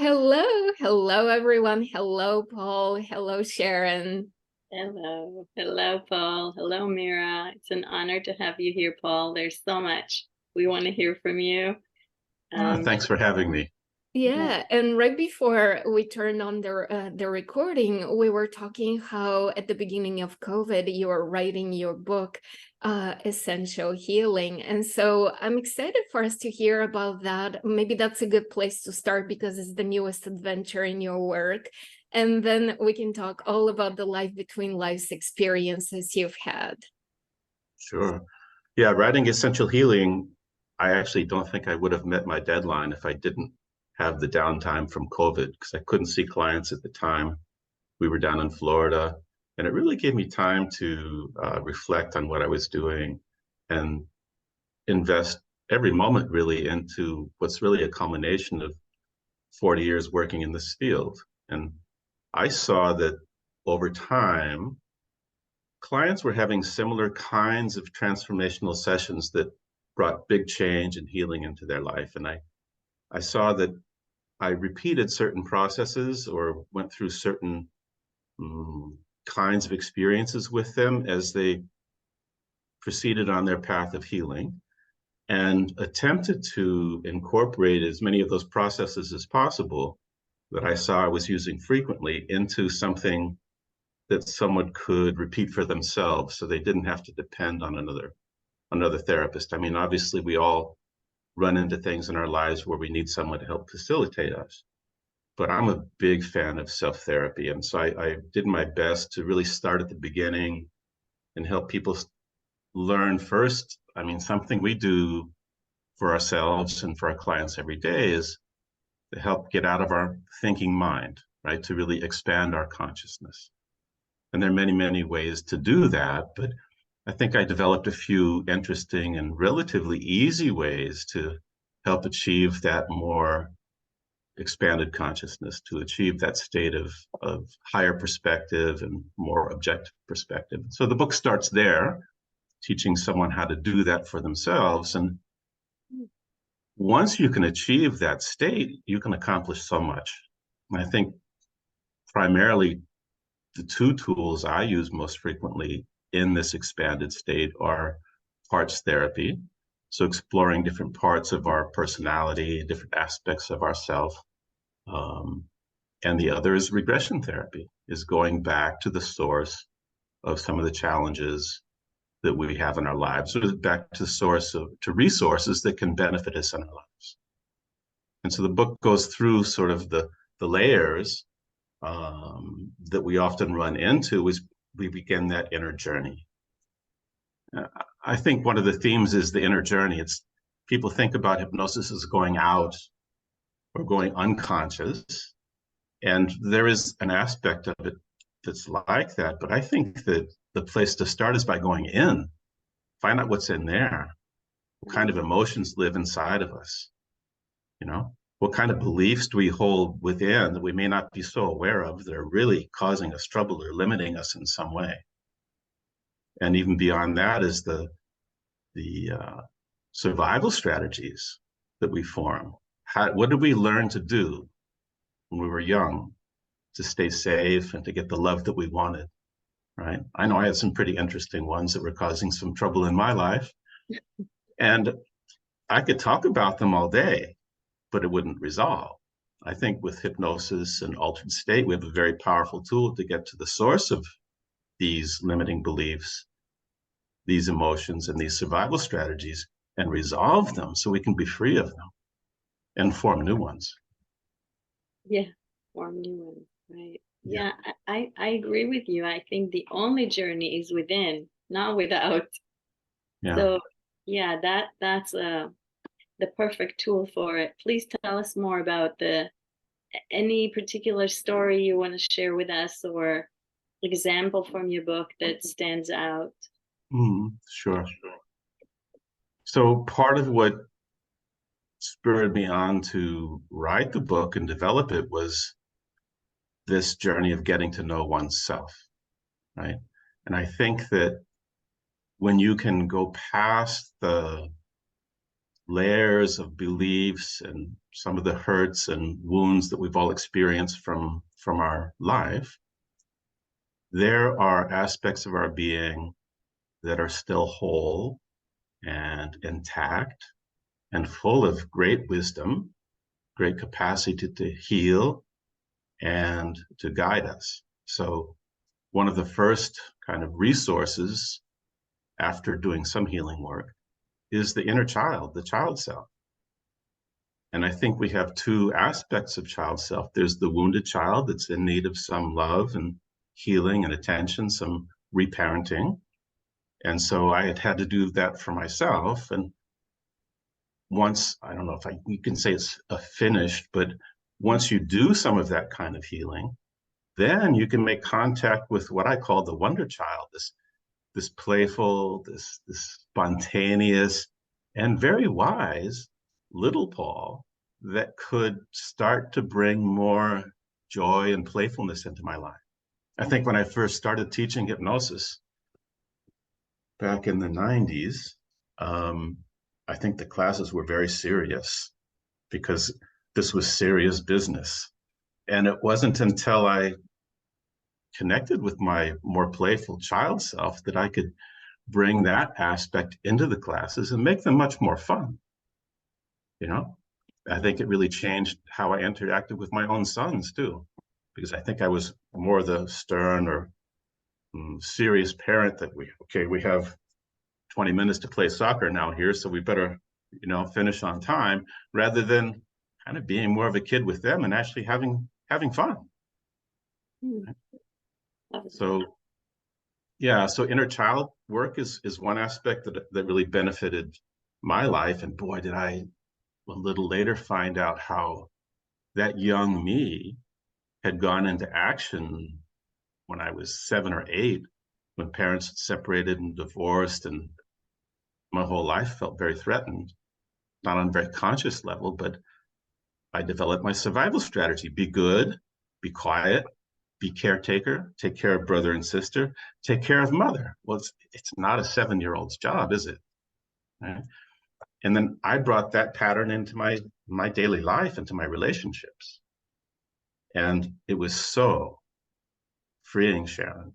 Hello, everyone. Hello, Paul. Hello, Sharon. Hello, Paul. Hello, Mira. It's an honor to have you here, Paul. There's so much we want to hear from you. Thanks for having me. Yeah, and right before we turned on the recording, we were talking how at the beginning of COVID, you were writing your book, Essential Healing. And so I'm excited for us to hear about that. Maybe that's a good place to start because it's the newest adventure in your work. And then we can talk all about the life between lives experiences you've had. Sure. Yeah, writing Essential Healing, I actually don't think I would have met my deadline if I didn't have the downtime from COVID because I couldn't see clients at the time. We were down in Florida, and it really gave me time to reflect on what I was doing and invest every moment really into what's really a culmination of 40 years working in this field. And I saw that over time, clients were having similar kinds of transformational sessions that brought big change and healing into their life. And I saw that I repeated certain processes or went through certain kinds of experiences with them as they proceeded on their path of healing and attempted to incorporate as many of those processes as possible that I saw I was using frequently into something that someone could repeat for themselves so they didn't have to depend on another therapist. I mean, obviously we all run into things in our lives where we need someone to help facilitate us. But I'm a big fan of self-therapy. And so I did my best to really start at the beginning and help people learn first. I mean, something we do for ourselves and for our clients every day is to help get out of our thinking mind, right? To really expand our consciousness. And there are many, many ways to do that, but I think I developed a few interesting and relatively easy ways to help achieve that more expanded consciousness, to achieve that state of higher perspective and more objective perspective. So the book starts there, teaching someone how to do that for themselves. And once you can achieve that state, you can accomplish so much. And I think primarily the two tools I use most frequently in this expanded state are parts therapy. So exploring different parts of our personality, different aspects of ourself. And the other is regression therapy, is going back to the source of some of the challenges that we have in our lives, so back to the source to resources that can benefit us in our lives. And so the book goes through sort of the layers that we often run into as we begin that inner journey. I think one of the themes is the inner journey. It's people think about hypnosis as going out or going unconscious. And there is an aspect of it that's like that. But I think that the place to start is by going in, find out what's in there, what kind of emotions live inside of us, what kind of beliefs do we hold within that we may not be so aware of that are really causing us trouble or limiting us in some way. And even beyond that is the survival strategies that we form. What did we learn to do when we were young to stay safe and to get the love that we wanted, right? I know I had some pretty interesting ones that were causing some trouble in my life. And I could talk about them all day, but it wouldn't resolve. I think with hypnosis and altered state, we have a very powerful tool to get to the source of these limiting beliefs, these emotions, and these survival strategies and resolve them so we can be free of them and form new ones. Yeah, form new ones, right? Yeah, I agree with you. I think the only journey is within, not without. Yeah. So yeah, that's the perfect tool for it. Please tell us more about any particular story you want to share with us or example from your book that stands out. Sure. So part of what spurred me on to write the book and develop it was this journey of getting to know oneself, right? And I think that when you can go past the layers of beliefs and some of the hurts and wounds that we've all experienced from our life, there are aspects of our being that are still whole and intact and full of great wisdom, great capacity to heal and to guide us. So one of the first kind of resources after doing some healing work is the inner child, the child self. And I think we have two aspects of child self. There's the wounded child that's in need of some love and healing and attention, some reparenting. And so I had to do that for myself. And once, I don't know if you can say it's a finished, but once you do some of that kind of healing, then you can make contact with what I call the wonder child, this playful, this spontaneous, and very wise little Paul that could start to bring more joy and playfulness into my life. I think when I first started teaching hypnosis back in the 90s, I think the classes were very serious because this was serious business. And it wasn't until I connected with my more playful child self that I could bring that aspect into the classes and make them much more fun. You know, I think it really changed how I interacted with my own sons too, because I think I was more the stern or serious parent that we have 20 minutes to play soccer now here, so we better, finish on time, rather than kind of being more of a kid with them and actually having fun. So yeah, so inner child work is one aspect that really benefited my life. And boy, did I a little later find out how that young me had gone into action when I was 7 or 8, when parents had separated and divorced, and my whole life felt very threatened, not on a very conscious level, but I developed my survival strategy: be good, be quiet, be caretaker, take care of brother and sister, take care of mother. Well, it's not a 7-year-old's job, is it? Right? And then I brought that pattern into my daily life, into my relationships. And it was so freeing, Sharon,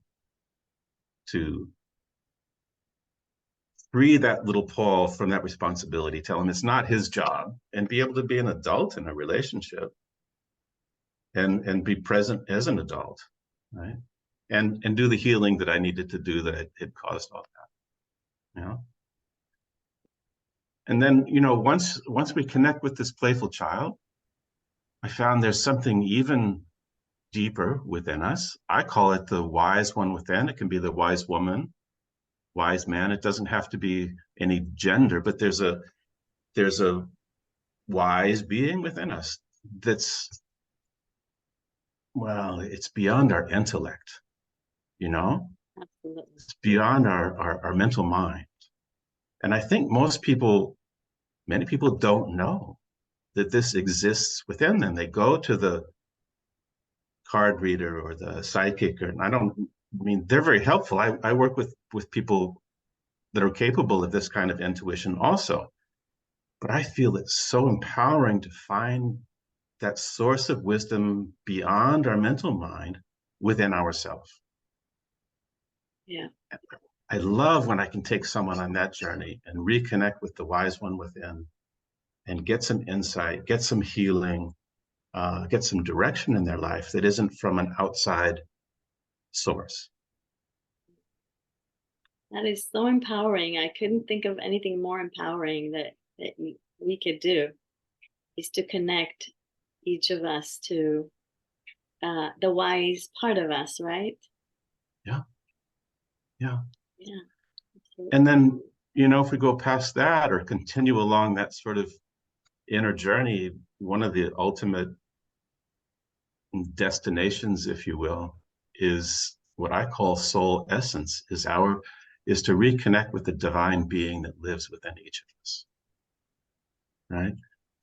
to free that little Paul from that responsibility, tell him it's not his job, and be able to be an adult in a relationship and be present as an adult, right? And do the healing that I needed to do that had caused all that. And then, once we connect with this playful child, I found there's something even deeper within us. I call it the wise one within. It can be the wise woman, wise man. It doesn't have to be any gender, but there's a wise being within us that's, well, it's beyond our intellect, Absolutely. It's beyond our mental mind. And I think many people don't know that this exists within them. They go to the card reader or the psychic, they're very helpful. I work with people that are capable of this kind of intuition also. But I feel it's so empowering to find that source of wisdom beyond our mental mind within ourselves. Yeah. I love when I can take someone on that journey and reconnect with the wise one within and get some insight, get some healing, get some direction in their life that isn't from an outside source. That is so empowering. I couldn't think of anything more empowering that we could do, is to connect each of us to the wise part of us, right? Yeah. Yeah. Absolutely. And then, if we go past that or continue along that sort of inner journey, one of the ultimate destinations, if you will, is what I call soul essence, is to reconnect with the divine being that lives within each of us. Right?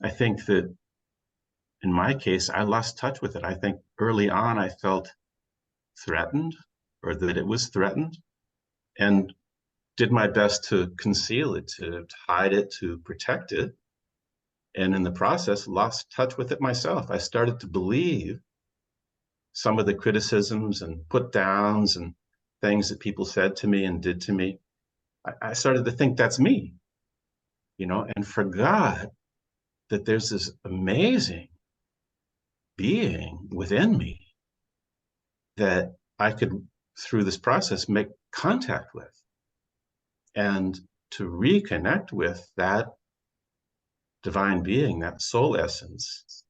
I think that in my case, I lost touch with it. I think early on I felt threatened, or that it was threatened, and did my best to conceal it, to hide it, to protect it. And in the process, lost touch with it myself. I started to believe some of the criticisms and put downs and things that people said to me and did to me. I started to think that's me, and forgot that there's this amazing being within me that I could, through this process, make contact with. And to reconnect with that divine being, that soul essence,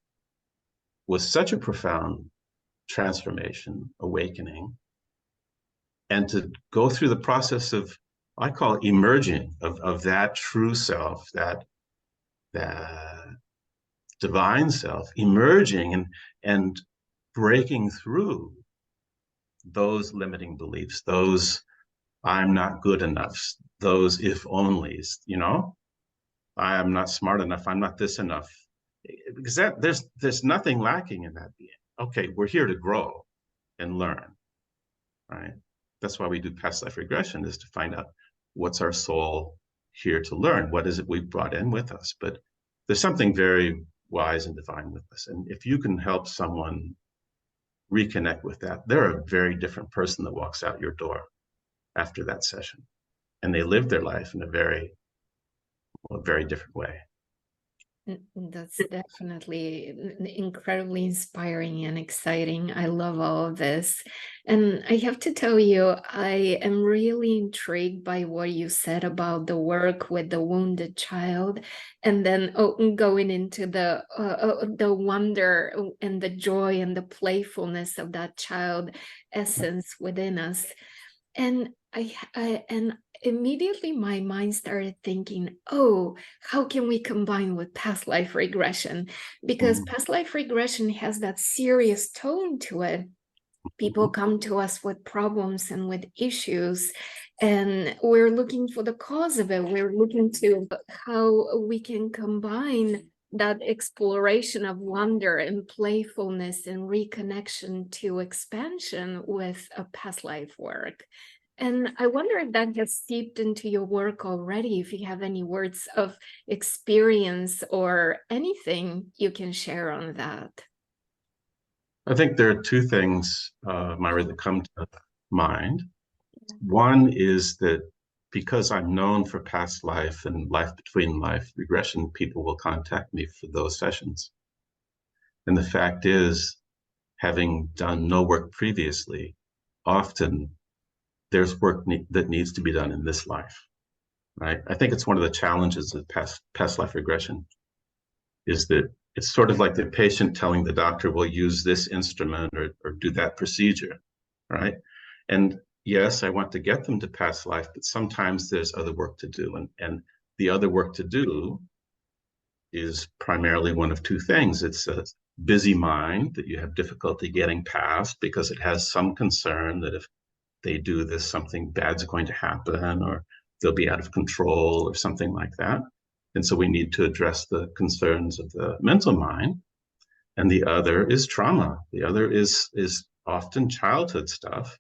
was such a profound transformation, awakening. And to go through the process of, I call it emerging, of that true self, that divine self, emerging and breaking through those limiting beliefs, those I'm not good enough, those if onlys, I am not smart enough, I'm not this enough. Because there's nothing lacking in that being. Okay, we're here to grow and learn, right? That's why we do past life regression, is to find out what's our soul here to learn. What is it we've brought in with us? But there's something very wise and divine with us. And if you can help someone reconnect with that, they're a very different person that walks out your door after that session. And they live their life in a very different way. That's definitely incredibly inspiring and exciting. I love all of this. And I have to tell you, I am really intrigued by what you said about the work with the wounded child, and then going into the wonder and the joy and the playfulness of that child essence within us. And and immediately my mind started thinking, oh, how can we combine with past life regression? Because past life regression has that serious tone to it. People come to us with problems and with issues, and we're looking for the cause of it. We're looking to how we can combine that exploration of wonder and playfulness and reconnection to expansion with a past life work. And I wonder if that has seeped into your work already, if you have any words of experience or anything you can share on that. I think there are two things, Myra, that come to mind. One is that because I'm known for past life and life between life regression, people will contact me for those sessions. And the fact is, having done no work previously, often there's work that needs to be done in this life, right? I think it's one of the challenges of past life regression, is that it's sort of like the patient telling the doctor, we'll use this instrument or do that procedure, right? And yes, I want to get them to past life, but sometimes there's other work to do. And the other work to do is primarily one of two things. It's a busy mind that you have difficulty getting past because it has some concern that if they do this, something bad's going to happen, or they'll be out of control or something like that. And so we need to address the concerns of the mental mind. And the other is trauma. The other is often childhood stuff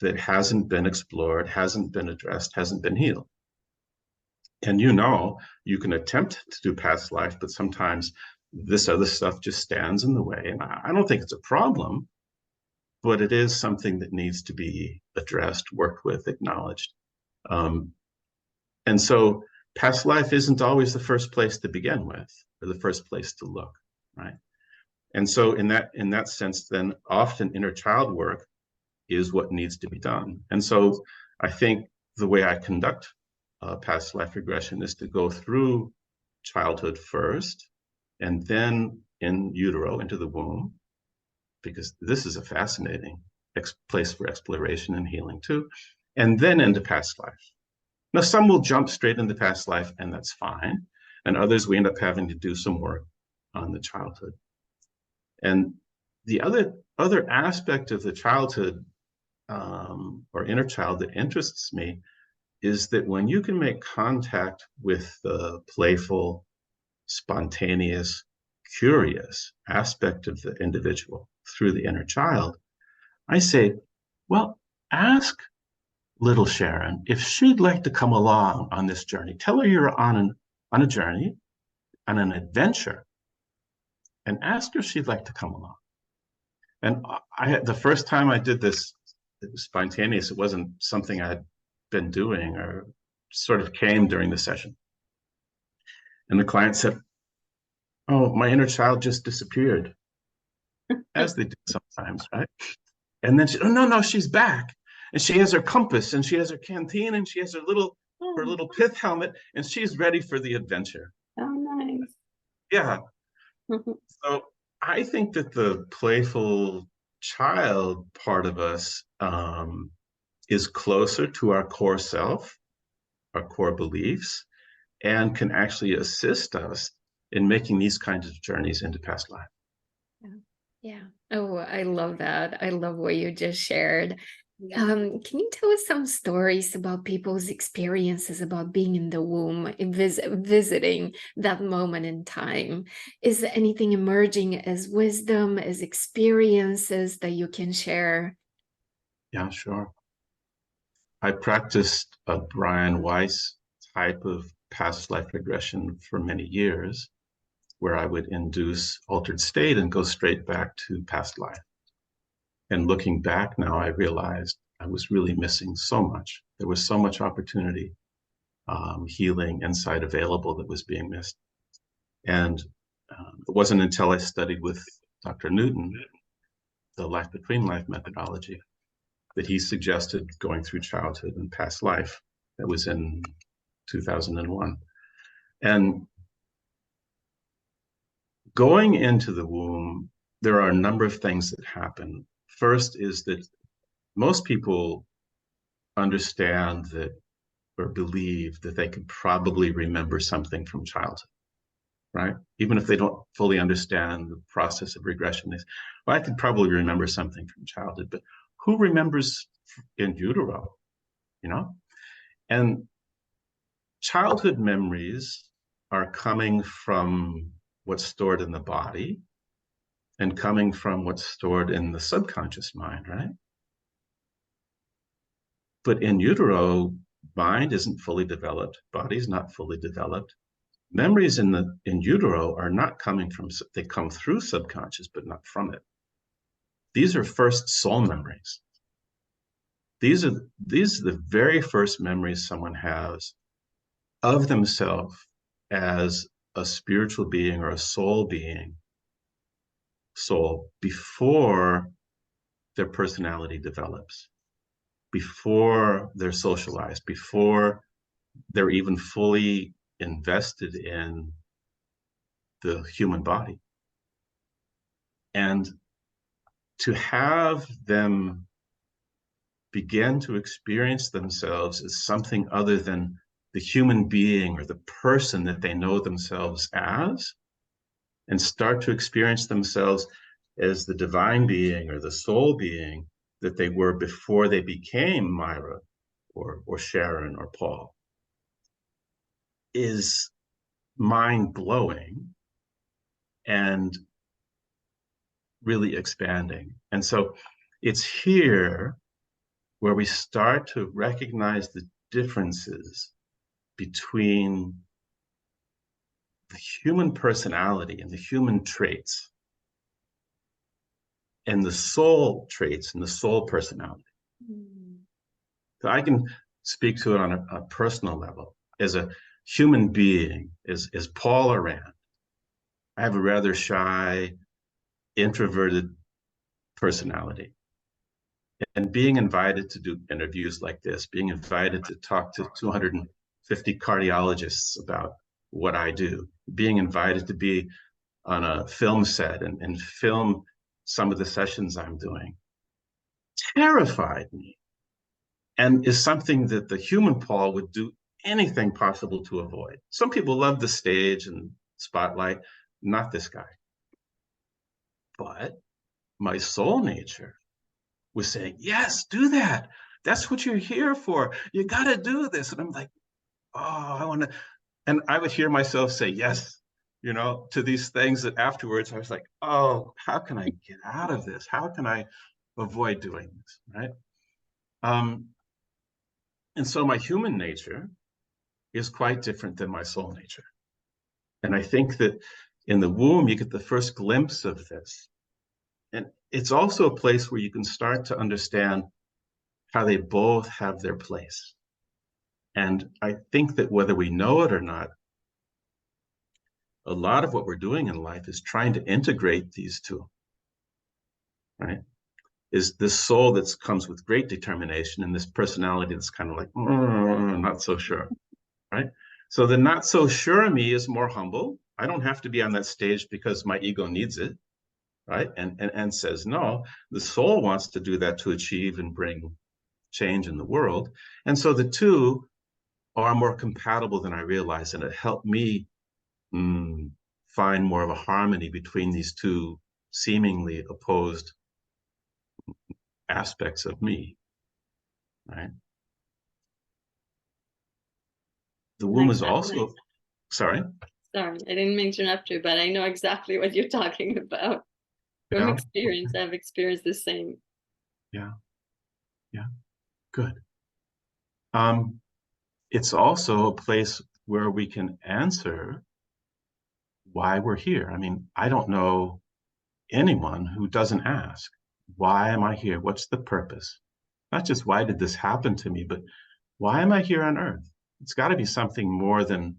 that hasn't been explored, hasn't been addressed, hasn't been healed. And you can attempt to do past life, but sometimes this other stuff just stands in the way. And I don't think it's a problem, but it is something that needs to be addressed, worked with, acknowledged. And so past life isn't always the first place to begin with, or the first place to look, right? And so in that sense, then often inner child work is what needs to be done. And so I think the way I conduct past life regression is to go through childhood first, and then in utero, into the womb, because this is a fascinating place for exploration and healing too, and then into past life. Now, some will jump straight into past life, and that's fine. And others, we end up having to do some work on the childhood. And the other aspect of the childhood or inner child that interests me is that when you can make contact with the playful, spontaneous, curious aspect of the individual through the inner child, I say, well, ask little Sharon if she'd like to come along on this journey. Tell her you're on a journey, on an adventure and ask her if she'd like to come along. And I had, the first time I did this, it was spontaneous. It wasn't something I'd been doing, or sort of came during the session. And the client said, "Oh, my inner child just disappeared," as they do sometimes, right? And then she, "Oh, no, she's back. And she has her compass, and she has her canteen, and she has her little pith helmet, and she's ready for the adventure." Oh, nice. Yeah. So I think that the playful child part of us is closer to our core self, our core beliefs, and can actually assist us in making these kinds of journeys into past life. Yeah. Oh, I love that. I love what you just shared. Can you tell us some stories about people's experiences about being in the womb, visiting that moment in time? Is there anything emerging as wisdom, as experiences that you can share? Yeah, sure. I practiced a Brian Weiss type of past life regression for many years, where I would induce altered state and go straight back to past life. And looking back now, I realized I was really missing so much. There was so much opportunity, healing, insight available that was being missed. And it wasn't until I studied with Dr. Newton, the life between life methodology, that he suggested going through childhood and past life. That was in 2001. And going into the womb, there are a number of things that happen. First is that most people understand that, or believe that, they could probably remember something from childhood, right? Even if they don't fully understand the process of regression, they say, "Well, I could probably remember something from childhood," but who remembers in utero, you know? And childhood memories are coming from what's stored in the body and coming from what's stored in the subconscious mind, right? But in utero, mind isn't fully developed, body's not fully developed. Memories in utero are not coming from, they come through subconscious, but not from it. These are first soul memories. These are the very first memories someone has of themselves as a spiritual being or a soul being, before their personality develops, before they're socialized, before they're even fully invested in the human body. And to have them begin to experience themselves as something other than the human being or the person that they know themselves as, and start to experience themselves as the divine being or the soul being that they were before they became Mira or Sharon or Paul, is mind-blowing and really expanding. And so it's here where we start to recognize the differences between the human personality and the human traits and the soul traits and the soul personality. So I can speak to it on a personal level. As a human being, as Paul Aurand, I have a rather shy, introverted personality. And being invited to do interviews like this, being invited to talk to 250 cardiologists about what I do, being invited to be on a film set and film some of the sessions I'm doing, terrified me, and is something that the human Paul would do anything possible to avoid. Some people love the stage and spotlight, not this guy. But my soul nature was saying, yes, do that. That's what you're here for. You got to do this. And I'm like, oh, I want to. And I would hear myself say yes, to these things that afterwards I was like, oh, how can I get out of this? How can I avoid doing this, right? And so my human nature is quite different than my soul nature. And I think that in the womb, you get the first glimpse of this. And it's also a place where you can start to understand how they both have their place. And I think that whether we know it or not, a lot of what we're doing in life is trying to integrate these two, right? Is this soul that comes with great determination and this personality that's kind of like, not so sure, right? So the not so sure me is more humble. I don't have to be on that stage because my ego needs it, right? And says no. The soul wants to do that to achieve and bring change in the world. And so the two are more compatible than I realized, and it helped me find more of a harmony between these two seemingly opposed aspects of me, right? The womb is also, sorry, I didn't mean to interrupt you, but I know exactly what you're talking about. From experience, I've experienced the same. Yeah, good. It's also a place where we can answer why we're here. I mean, I don't know anyone who doesn't ask, why am I here? What's the purpose? Not just why did this happen to me, but why am I here on earth? It's got to be something more than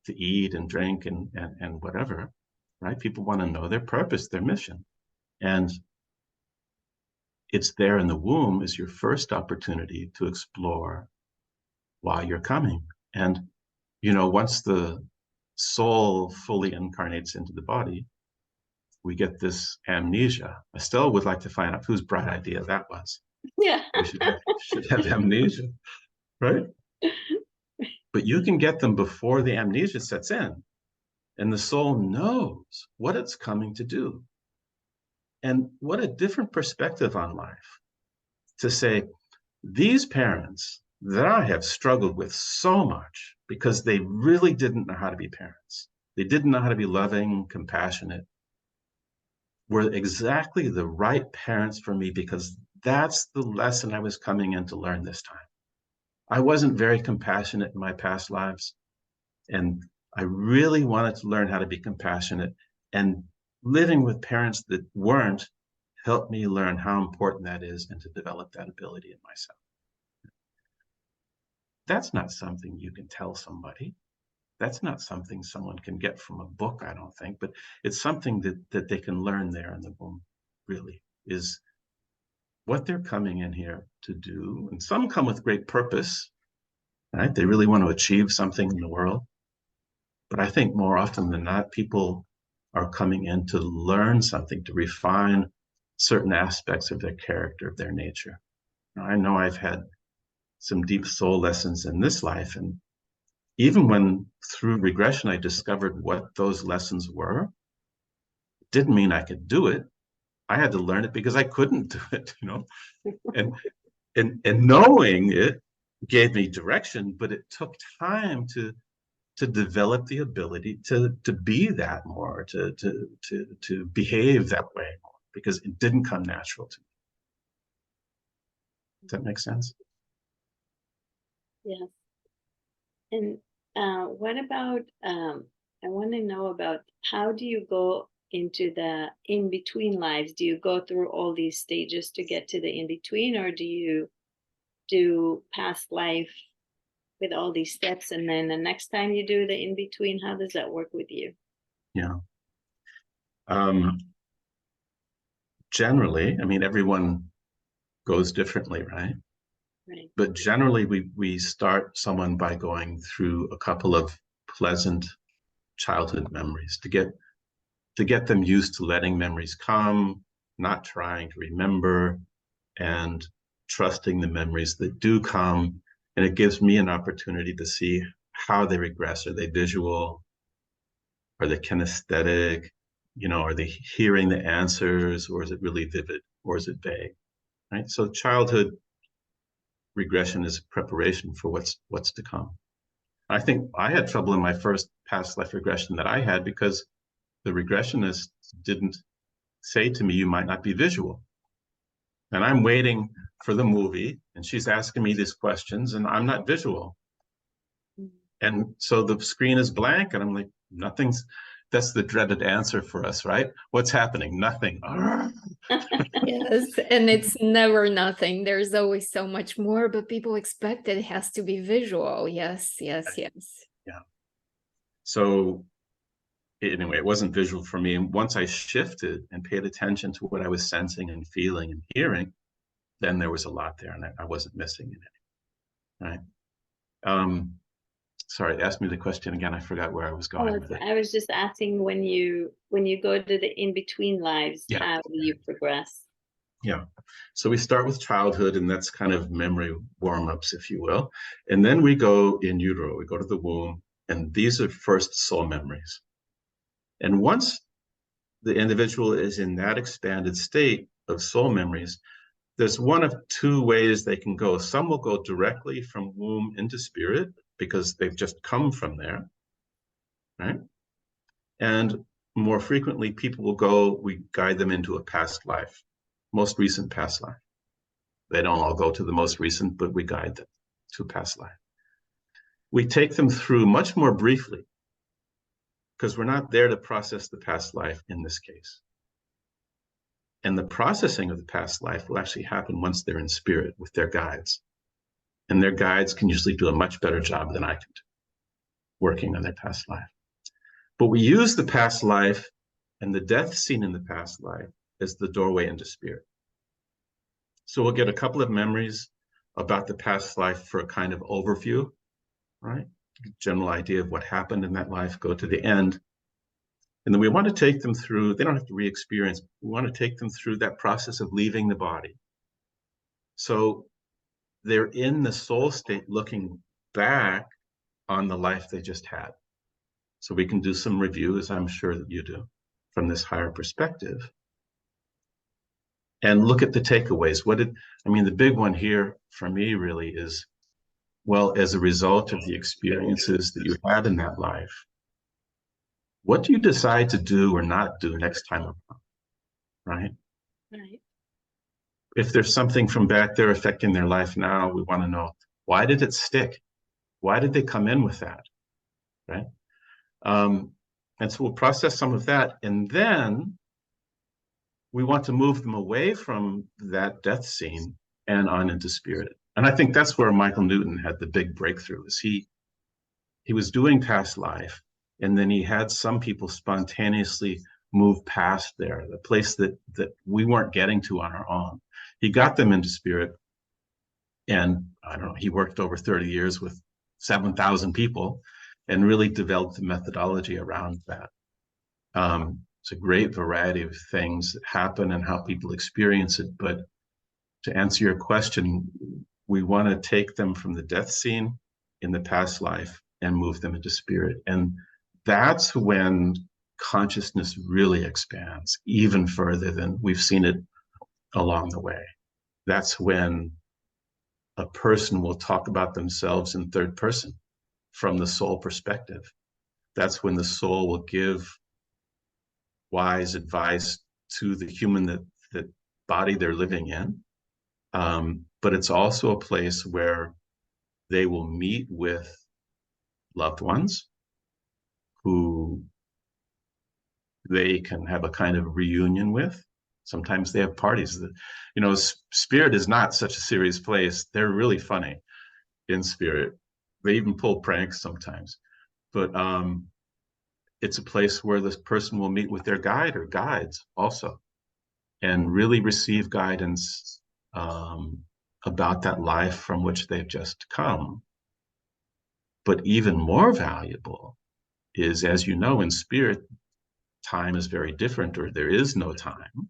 to eat and drink and whatever, right? People want to know their purpose, their mission. And it's there in the womb is your first opportunity to explore why you're coming. And, once the soul fully incarnates into the body, we get this amnesia. I still would like to find out whose bright idea that was. Yeah. We should have amnesia, right? But you can get them before the amnesia sets in, and the soul knows what it's coming to do. And what a different perspective on life to say, these parents that I have struggled with so much because they really didn't know how to be parents. They didn't know how to be loving, compassionate, were exactly the right parents for me because that's the lesson I was coming in to learn this time. I wasn't very compassionate in my past lives, and I really wanted to learn how to be compassionate, and living with parents that weren't helped me learn how important that is and to develop that ability in myself. That's not something you can tell somebody. That's not something someone can get from a book, I don't think, but it's something that they can learn there in the womb, really, is what they're coming in here to do. And some come with great purpose, right? They really want to achieve something in the world. But I think more often than not, people are coming in to learn something, to refine certain aspects of their character, of their nature. Now, I know I've had some deep soul lessons in this life, and even when through regression I discovered what those lessons were, it didn't mean I could do it. I had to learn it because I couldn't do it, and knowing it gave me direction, but it took time to develop the ability to be that more, to behave that way more, because it didn't come natural to me. Does that make sense? Yes. And what about, I want to know about how do you go into the in-between lives? Do you go through all these stages to get to the in-between, or do you do past life with all these steps and then the next time you do the in-between? How does that work with you? Yeah. Generally, I mean, everyone goes differently, right? Right. But generally, we start someone by going through a couple of pleasant childhood memories to get them used to letting memories come, not trying to remember, and trusting the memories that do come. And it gives me an opportunity to see how they regress. Are they visual? Are they kinesthetic? Are they hearing the answers, or is it really vivid, or is it vague? Right? So childhood regression is preparation for what's to come. I think I had trouble in my first past life regression that I had because the regressionist didn't say to me, you might not be visual. And I'm waiting for the movie, and she's asking me these questions, and I'm not visual. And so the screen is blank, and I'm like, Nothing's, that's the dreaded answer for us, right? What's happening? Nothing. Yes, and it's never nothing. There's always so much more, but people expect it has to be visual. Yes, yes, yes. Yeah. So anyway, it wasn't visual for me. And once I shifted and paid attention to what I was sensing and feeling and hearing, then there was a lot there, and I wasn't missing it. Right. Sorry, ask me the question again. I forgot where I was going with it. I was just asking, when you go to the in-between lives, Yeah. how do you progress? Yeah. So we start with childhood, and that's kind of memory warm-ups, if you will. And then we go in utero, we go to the womb, and these are first soul memories. And once the individual is in that expanded state of soul memories, there's one of two ways they can go. Some will go directly from womb into spirit because they've just come from there, right? And more frequently, people will go, we guide them into a past life, most recent past life. They don't all go to the most recent, but we guide them to a past life. We take them through much more briefly because we're not there to process the past life in this case. And the processing of the past life will actually happen once they're in spirit with their guides. And their guides can usually do a much better job than I can do working on their past life. But we use the past life and the death scene in the past life as the doorway into spirit. So we'll get a couple of memories about the past life for a kind of overview, right? General idea of what happened in that life, go to the end. And then we want to take them through, they don't have to re-experience, we want to take them through that process of leaving the body. So they're in the soul state looking back on the life they just had. So we can do some review, as I'm sure that you do, from this higher perspective. And look at the takeaways. The big one here for me really is, well, as a result of the experiences that you had in that life, what do you decide to do or not do next time around, right? Right. If there's something from back there affecting their life now, we want to know, why did it stick? Why did they come in with that, right? And so we'll process some of that, and then we want to move them away from that death scene and on into spirit. And I think that's where Michael Newton had the big breakthrough, is he was doing past life, and then he had some people spontaneously move past there, the place that we weren't getting to on our own. He got them into spirit, and I don't know, he worked over 30 years with 7,000 people and really developed a methodology around that. It's a great variety of things that happen and how people experience it. But to answer your question, we want to take them from the death scene in the past life and move them into spirit. And that's when consciousness really expands even further than we've seen it along the way. That's when a person will talk about themselves in third person from the soul perspective. That's when the soul will give wise advice to the human that body they're living in. But it's also a place where they will meet with loved ones who they can have a kind of reunion with. Sometimes they have parties. Spirit is not such a serious place. They're really funny in spirit. They even pull pranks sometimes. But it's a place where this person will meet with their guide or guides also and really receive guidance about that life from which they've just come. But even more valuable is, as you know, in spirit, time is very different, or there is no time.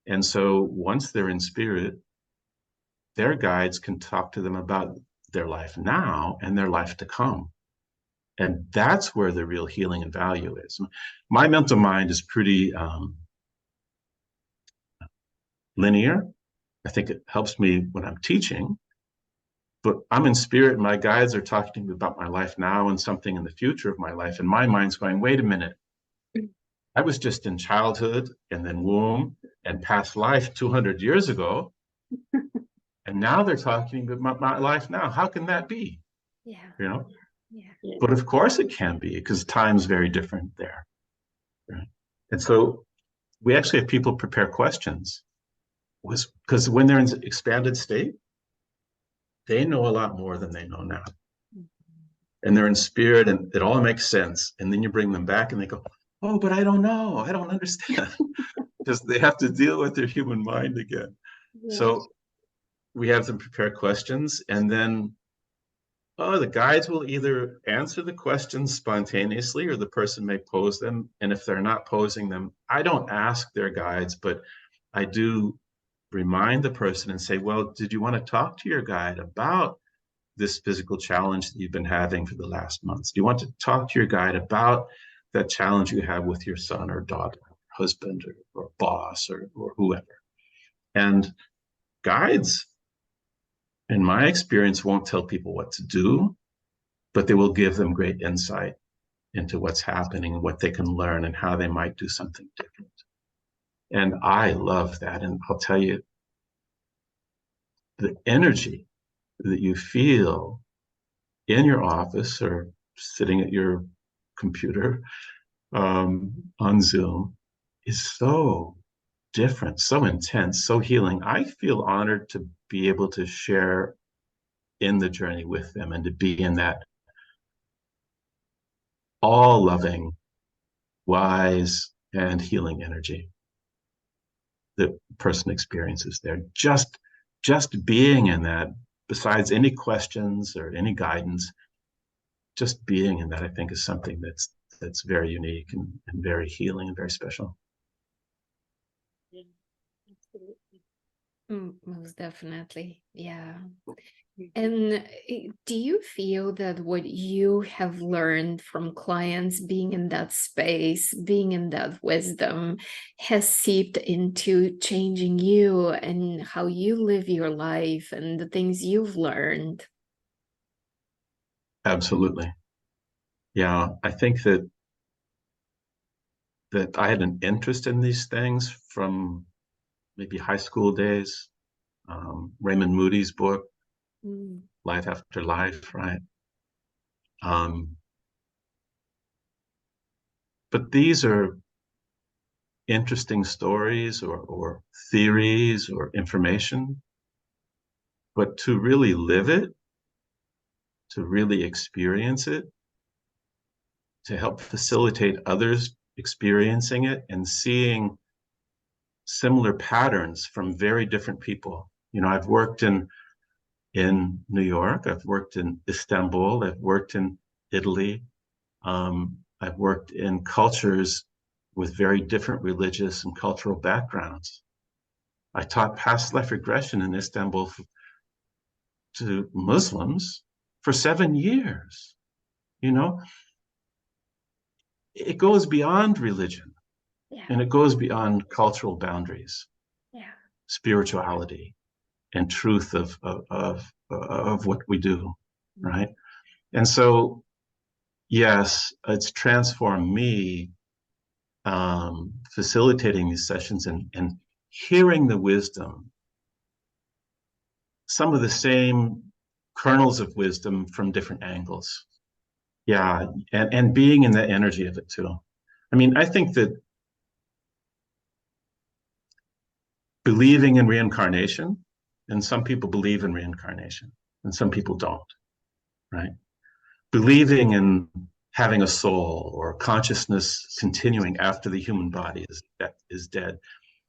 And so once they're in spirit, their guides can talk to them about their life now and their life to come. And that's where the real healing and value is. My mental mind is pretty linear. I think it helps me when I'm teaching, but I'm in spirit. My guides are talking to me about my life now and something in the future of my life. And my mind's going, wait a minute. I was just in childhood and then womb and past life 200 years ago. And now they're talking about my life now. How can that be? Yeah. You know? Yeah. Yeah. But of course it can be, because time's very different there. Right? And so we actually have people prepare questions, because when they're in expanded state, they know a lot more than they know now. And they're in spirit and it all makes sense. And then you bring them back and they go, oh, but I don't know. I don't understand. Because they have to deal with their human mind again. Yeah. So we have them prepare questions, and then the guides will either answer the questions spontaneously or the person may pose them. And if they're not posing them, I don't ask their guides, but I do remind the person and say, well, did you want to talk to your guide about this physical challenge that you've been having for the last months? Do you want to talk to your guide about that challenge you have with your son or daughter, or husband, or boss, or whoever? And guides, in my experience, won't tell people what to do, but they will give them great insight into what's happening and what they can learn and how they might do something different. And I love that. And I'll tell you, the energy that you feel in your office or sitting at your computer on Zoom is so different, so intense, so healing. I feel honored to be able to share in the journey with them and to be in that all loving, wise, and healing energy the person experiences there. Just being in that, besides any questions or any guidance, just being in that, I think, is something that's very unique and very healing and very special. Yeah, absolutely. Most definitely. Yeah. Mhm. And do you feel that what you have learned from clients being in that space, being in that wisdom, has seeped into changing you and how you live your life and the things you've learned? Absolutely. Yeah, I think that I had an interest in these things from maybe high school days. Raymond Moody's book, Mm. Life After Life, right? But these are interesting stories or theories or information. But to really live it, to really experience it, to help facilitate others experiencing it and seeing similar patterns from very different people. You know, I've worked in New York, I've worked in Istanbul, I've worked in Italy, I've worked in cultures with very different religious and cultural backgrounds. I taught past life regression in Istanbul to Muslims for 7 years. You know, it goes beyond religion. Yeah. And it goes beyond cultural boundaries, Yeah. spirituality, and truth of what we do, right? And so, yes, it's transformed me, facilitating these sessions and hearing the wisdom, some of the same kernels of wisdom from different angles. Yeah, and being in the energy of it too. I mean, I think that believing in reincarnation, and some people believe in reincarnation and some people don't, right? Believing in having a soul or consciousness continuing after the human body is dead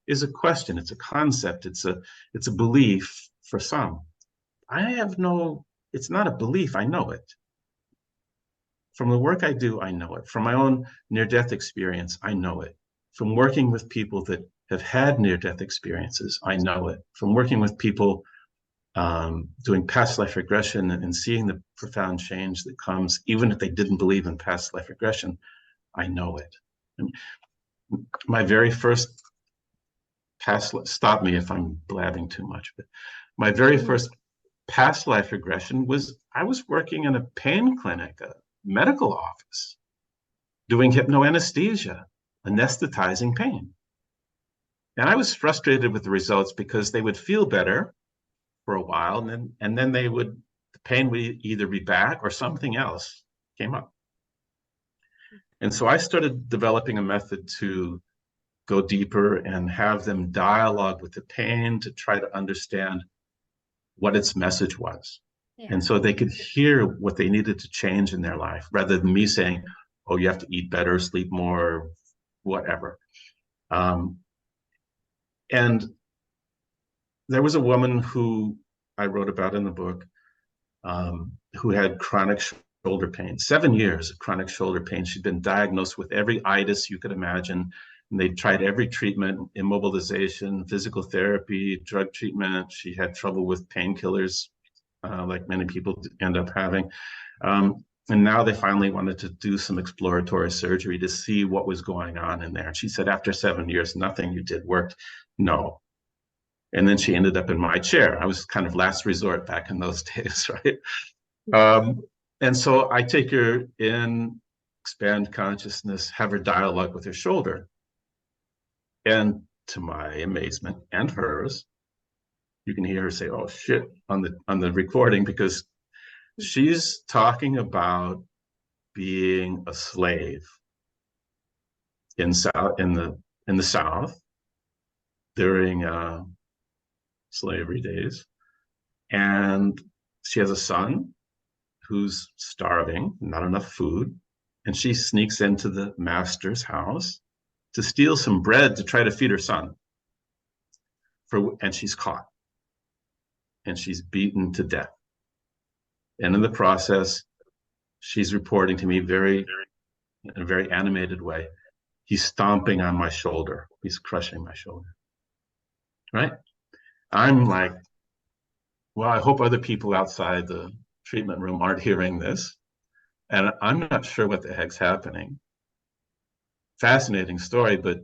is a question, it's a concept, it's a belief for some. It's not a belief, I know it. From the work I do, I know it. From my own near-death experience, I know it. From working with people that have had near-death experiences, I know it. From working with people doing past life regression and seeing the profound change that comes, even if they didn't believe in past life regression, I know it. And my very first stop me if I'm blabbing too much, but my very first past life regression was I was working in a pain clinic, a medical office, doing hypnoanesthesia, anesthetizing pain. And I was frustrated with the results because they would feel better for a while, and then the pain would either be back or something else came up. And so I started developing a method to go deeper and have them dialogue with the pain to try to understand what its message was. Yeah. And so they could hear what they needed to change in their life, rather than me saying, oh, you have to eat better, sleep more, whatever. And there was a woman who I wrote about in the book, who had chronic shoulder pain, 7 years of chronic shoulder pain. She'd been diagnosed with every itis you could imagine. And they'd tried every treatment, immobilization, physical therapy, drug treatment. She had trouble with painkillers, like many people end up having. And now they finally wanted to do some exploratory surgery to see what was going on in there. And she said, after 7 years, nothing you did worked. No. And then she ended up in my chair. I was kind of last resort back in those days, right? And so I take her in, expand consciousness, have her dialogue with her shoulder. And to my amazement and hers, you can hear her say, oh shit, on the recording, because she's talking about being a slave in the South during slavery days. And she has a son who's starving, not enough food. And she sneaks into the master's house to steal some bread to try to feed her son. And she's caught. And she's beaten to death. And in the process, she's reporting to me in a very animated way, he's stomping on my shoulder. He's crushing my shoulder. Right? I'm like, well, I hope other people outside the treatment room aren't hearing this. And I'm not sure what the heck's happening. Fascinating story, but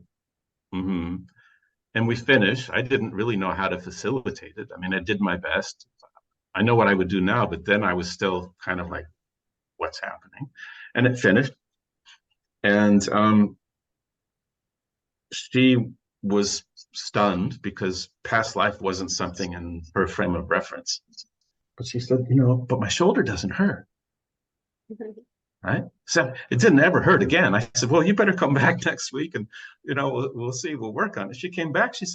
And we finish. I didn't really know how to facilitate it. I mean, I did my best. I know what I would do now, but then I was still kind of like, what's happening? And it finished. And she was stunned because past life wasn't something in her frame of reference. But she said, but my shoulder doesn't hurt. Right? So it didn't ever hurt again. I said, well, you better come back next week and, we'll see, we'll work on it. She came back. She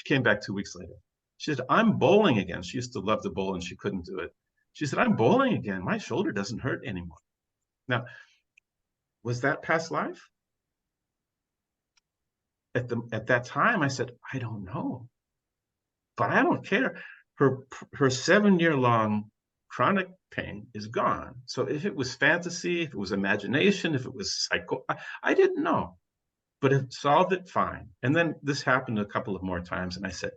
came back 2 weeks later. She said, I'm bowling again. She used to love to bowl and she couldn't do it. She said, I'm bowling again. My shoulder doesn't hurt anymore. Now, was that past life? At that time, I said, I don't know, but I don't care. Her 7-year-long chronic pain is gone. So if it was fantasy, if it was imagination, if it was I didn't know, but it solved it fine. And then this happened a couple of more times. And I said,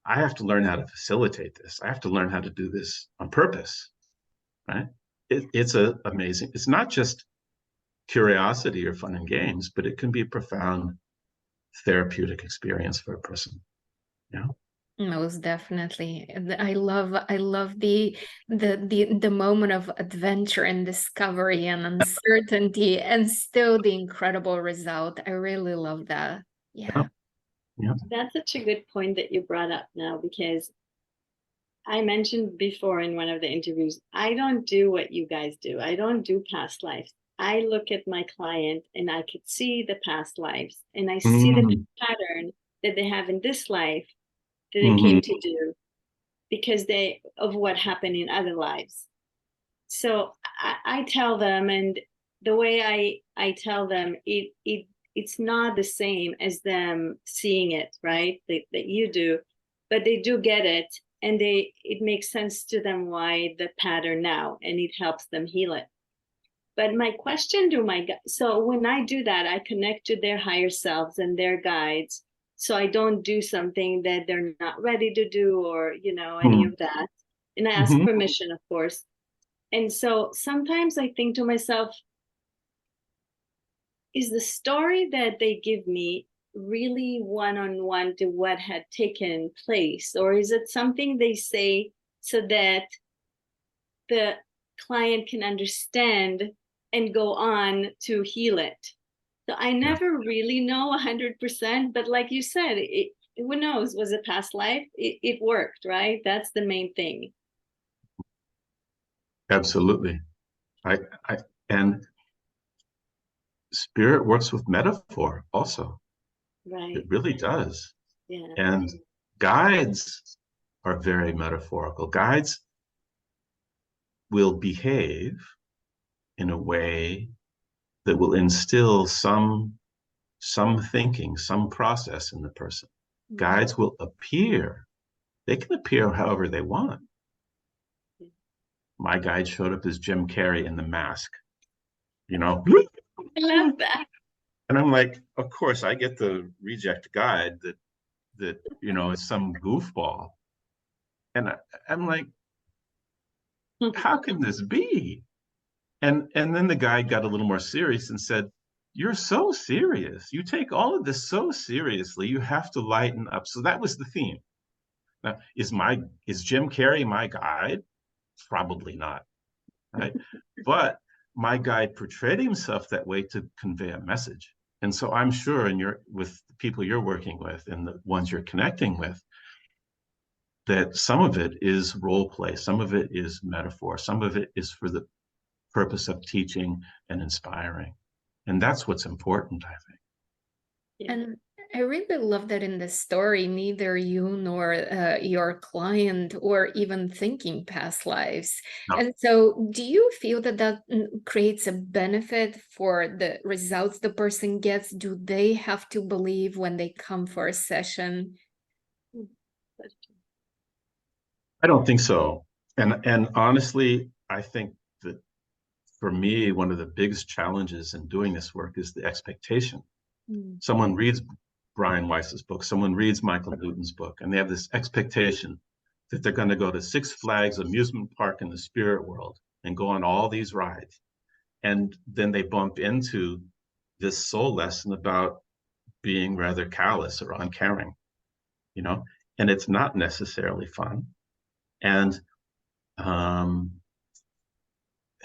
I have to learn how to facilitate this. I have to learn how to do this on purpose, right? It's amazing. It's not just curiosity or fun and games, but it can be a profound therapeutic experience for a person. Most definitely. I love the moment of adventure and discovery and uncertainty and still the incredible result. I really love that. Yeah. That's such a good point that you brought up now, because I mentioned before in one of the interviews, I don't do what you guys do. I don't do past lives. I look at my client and I could see the past lives and I see the pattern that they have in this life that they came to do because of what happened in other lives. So I tell them, and the way I tell them, it's not the same as them seeing it, right? That you do, but they do get it, and it makes sense to them why the pattern now, and it helps them heal it. But my question to so when I do that, I connect to their higher selves and their guides. So I don't do something that they're not ready to do or, any of that. And I ask permission, of course. And so sometimes I think to myself, is the story that they give me really one-on-one to what had taken place? Or is it something they say so that the client can understand and go on to heal it? So I never really know 100%, but like you said, who knows, was it past life? It worked, right? That's the main thing. Absolutely. And spirit works with metaphor also. Right. It really does. Yeah. And guides are very metaphorical. Guides will behave in a way that will instill some thinking, some process in the person. Guides will appear. They can appear however they want. My guide showed up as Jim Carrey in The Mask, you know. I love that. And I'm like, of course, I get the reject guide that you know is some goofball, and I'm like, how can this be? And then the guy got a little more serious and said, "You're so serious. You take all of this so seriously. You have to lighten up." So that was the theme. Now, is Jim Carrey my guide? Probably not, right? But my guide portrayed himself that way to convey a message. And so I'm sure with the people you're working with and the ones you're connecting with, that some of it is role play, some of it is metaphor, some of it is for the purpose of teaching and inspiring. And that's what's important, I think. Yeah. And I really love that in the story, neither you nor your client or even thinking past lives. No. And so, do you feel that creates a benefit for the results the person gets? Do they have to believe when they come for a session? I don't think so. And honestly, I think that for me, one of the biggest challenges in doing this work is the expectation. Someone reads Brian Weiss's book, someone reads Michael Newton's book, and they have this expectation that they're going to go to Six Flags amusement park in the spirit world and go on all these rides. And then they bump into this soul lesson about being rather callous or uncaring, you know, and it's not necessarily fun. And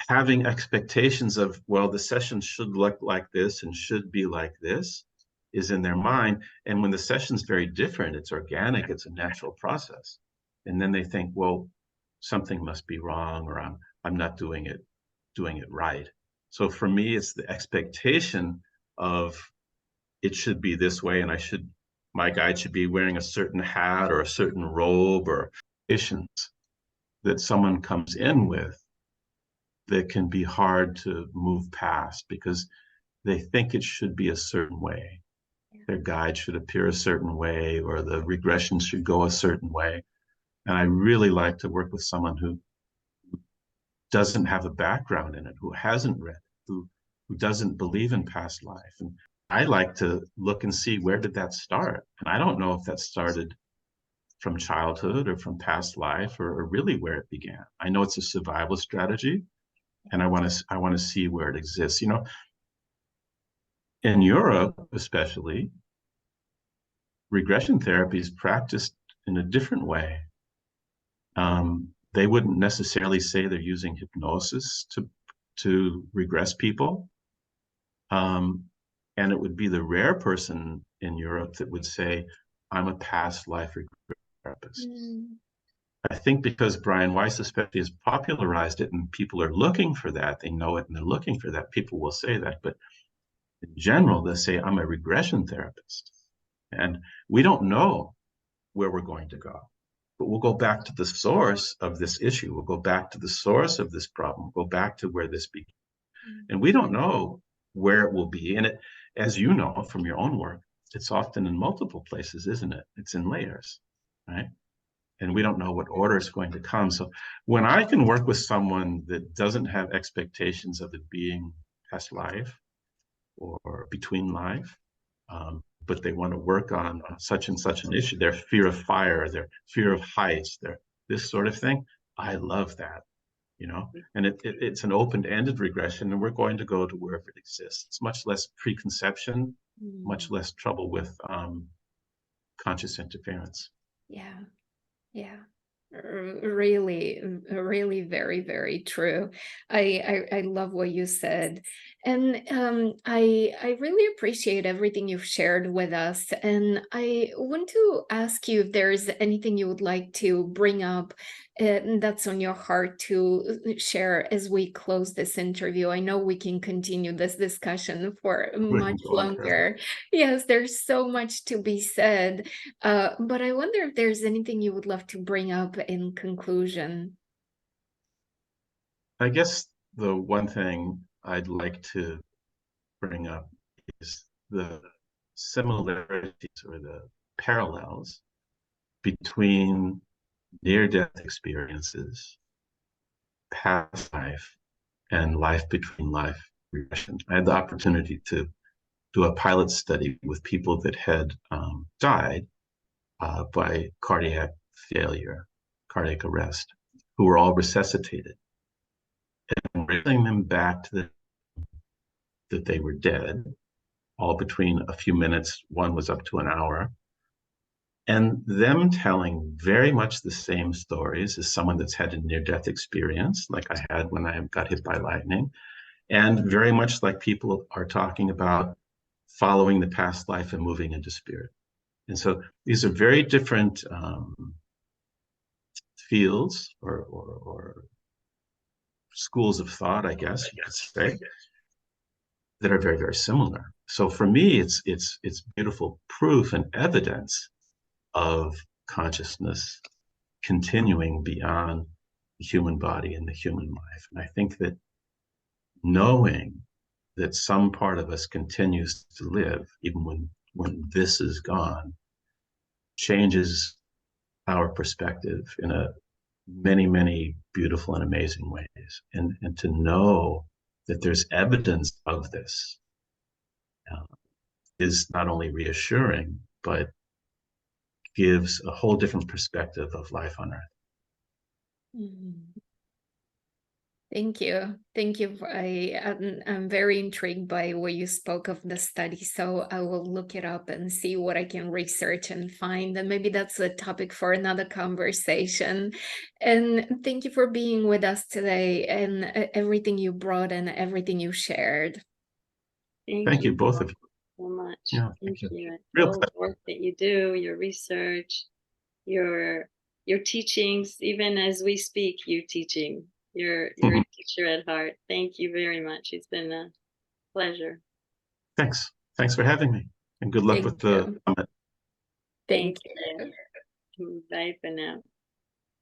having expectations of, well, the session should look like this and should be like this is in their mind. And when the session's very different, it's organic, it's a natural process. And then they think, well, something must be wrong, or I'm not doing it right. So for me, it's the expectation of it should be this way, and my guide should be wearing a certain hat or a certain robe, or issues that someone comes in with that can be hard to move past because they think it should be a certain way. Their guide should appear a certain way, or the regression should go a certain way. And I really like to work with someone who doesn't have a background in it, who hasn't read it, who doesn't believe in past life. And I like to look and see, where did that start? And I don't know if that started from childhood or from past life, or really where it began. I know it's a survival strategy, and I want to see where it exists. You know, in Europe, especially, regression therapy is practiced in a different way. They wouldn't necessarily say they're using hypnosis to regress people. And it would be the rare person in Europe that would say, I'm a past life regression therapist. I think because Brian Weiss especially has popularized it and people are looking for that, they know it and they're looking for that, people will say that. But in general, they'll say, I'm a regression therapist. And we don't know where we're going to go, but we'll go back to the source of this issue. We'll go back to the source of this problem. We'll go back to where this began. And we don't know where it will be. And it, as you know from your own work, it's often in multiple places, isn't it? It's in layers, right? And we don't know what order is going to come. So when I can work with someone that doesn't have expectations of it being past life or between life, but they want to work on such and such an issue, their fear of fire, their fear of heights, their this sort of thing, I love that, you know. And it's an open-ended regression, and we're going to go to wherever it exists. It's much less preconception, much less trouble with conscious interference. Yeah. Really, really very, very true. I love what you said. And I really appreciate everything you've shared with us. And I want to ask you if there's anything you would like to bring up that's on your heart to share as we close this interview. I know we can continue this discussion for We can much go on forever. longer. Yes, there's so much to be said. But I wonder if there's anything you would love to bring up in conclusion. I guess the one thing I'd like to bring up is the similarities or the parallels between near-death experiences, past life, and life between life regression. I had the opportunity to do a pilot study with people that had died by cardiac failure, cardiac arrest, who were all resuscitated, and bringing them back to that they were dead, all between a few minutes. One was up to an hour. And them telling very much the same stories as someone that's had a near-death experience, like I had when I got hit by lightning, and very much like people are talking about following the past life and moving into spirit. And so these are very different fields or schools of thought, I guess you could say, that are very, very similar. So for me, it's beautiful proof and evidence of consciousness continuing beyond the human body and the human life. And I think that knowing that some part of us continues to live, even when this is gone, changes our perspective in a many, many beautiful and amazing ways. And to know that there's evidence of this is not only reassuring, but gives a whole different perspective of life on Earth. Mhm. Thank you. Thank you. I'm very intrigued by what you spoke of the study. So I will look it up and see what I can research and find. And maybe that's a topic for another conversation. And thank you for being with us today and everything you brought and everything you shared. Thank you, both of you. So much. Yeah, Thank you. Real All the work that you do, your research, your teachings, even as we speak, you teaching. You're a teacher at heart. Thank you very much. It's been a pleasure. Thanks. Thanks for having me. And good luck Thank with the you. summit. Thank you. Bye for now.